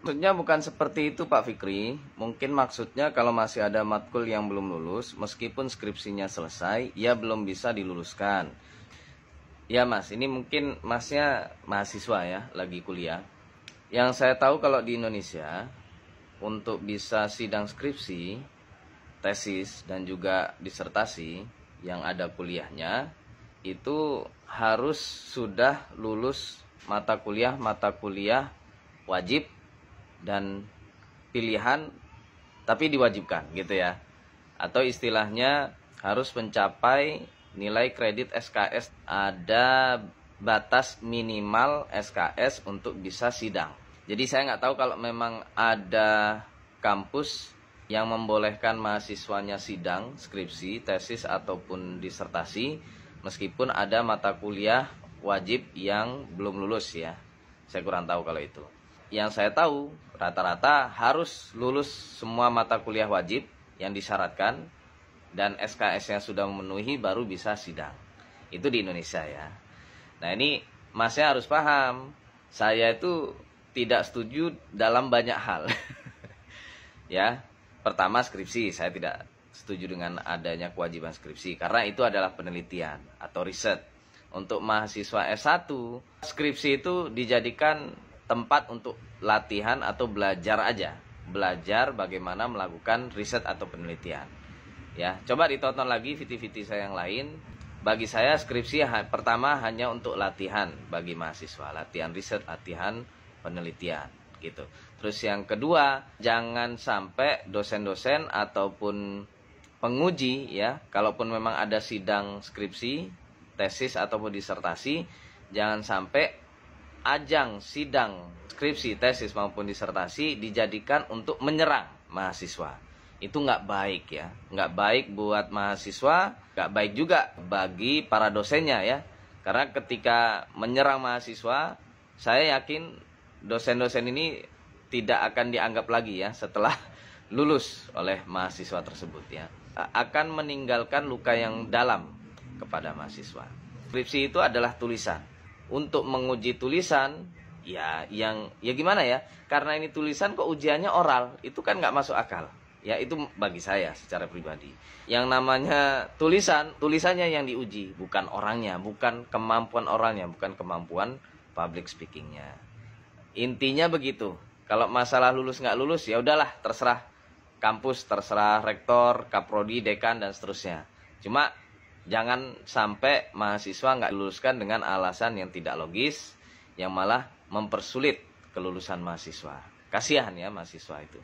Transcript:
Maksudnya bukan seperti itu Pak Fikri. Mungkin maksudnya kalau masih ada matkul yang belum lulus, meskipun skripsinya selesai, ia belum bisa diluluskan. Ya Mas, ini mungkin Masnya mahasiswa ya, lagi kuliah. Yang saya tahu kalau di Indonesia, untuk bisa sidang skripsi, tesis, dan juga disertasi yang ada kuliahnya, itu harus sudah lulus mata kuliah wajib dan pilihan tapi diwajibkan gitu ya, atau istilahnya harus mencapai nilai kredit SKS, ada batas minimal SKS untuk bisa sidang. Jadi saya nggak tahu kalau memang ada kampus yang membolehkan mahasiswanya sidang skripsi, tesis ataupun disertasi meskipun ada mata kuliah wajib yang belum lulus ya. Saya kurang tahu kalau itu. Yang saya tahu rata-rata harus lulus semua mata kuliah wajib yang disyaratkan dan SKS-nya sudah memenuhi baru bisa sidang. Itu di Indonesia ya. Nah ini Masnya harus paham, saya itu tidak setuju dalam banyak hal. Ya, pertama skripsi, saya tidak setuju dengan adanya kewajiban skripsi karena itu adalah penelitian atau riset. Untuk mahasiswa S1, skripsi itu dijadikan tempat untuk latihan atau belajar aja. Belajar bagaimana melakukan riset atau penelitian. Ya, coba ditonton lagi video-video saya yang lain. Bagi saya skripsi pertama hanya untuk latihan bagi mahasiswa, latihan riset, latihan penelitian gitu. Terus yang kedua, jangan sampai dosen-dosen ataupun penguji ya, kalaupun memang ada sidang skripsi, tesis ataupun disertasi, jangan sampai ajang sidang skripsi, tesis maupun disertasi dijadikan untuk menyerang mahasiswa. Itu nggak baik ya, nggak baik buat mahasiswa, nggak baik juga bagi para dosennya ya. Karena ketika menyerang mahasiswa, saya yakin dosen-dosen ini tidak akan dianggap lagi ya setelah lulus oleh mahasiswa tersebut ya. Akan meninggalkan luka yang dalam kepada mahasiswa. Skripsi itu adalah tulisan. Untuk menguji tulisan, ya gimana ya? Karena ini tulisan kok ujiannya oral, itu kan nggak masuk akal. Ya itu bagi saya secara pribadi. Yang namanya tulisannya yang diuji, bukan orangnya, bukan kemampuan orangnya, bukan kemampuan public speakingnya. Intinya begitu. Kalau masalah lulus nggak lulus ya udahlah, terserah kampus, terserah rektor, kaprodi, dekan dan seterusnya. Cuma jangan sampai mahasiswa nggak luluskan dengan alasan yang tidak logis, yang malah mempersulit kelulusan mahasiswa. Kasihan ya mahasiswa itu.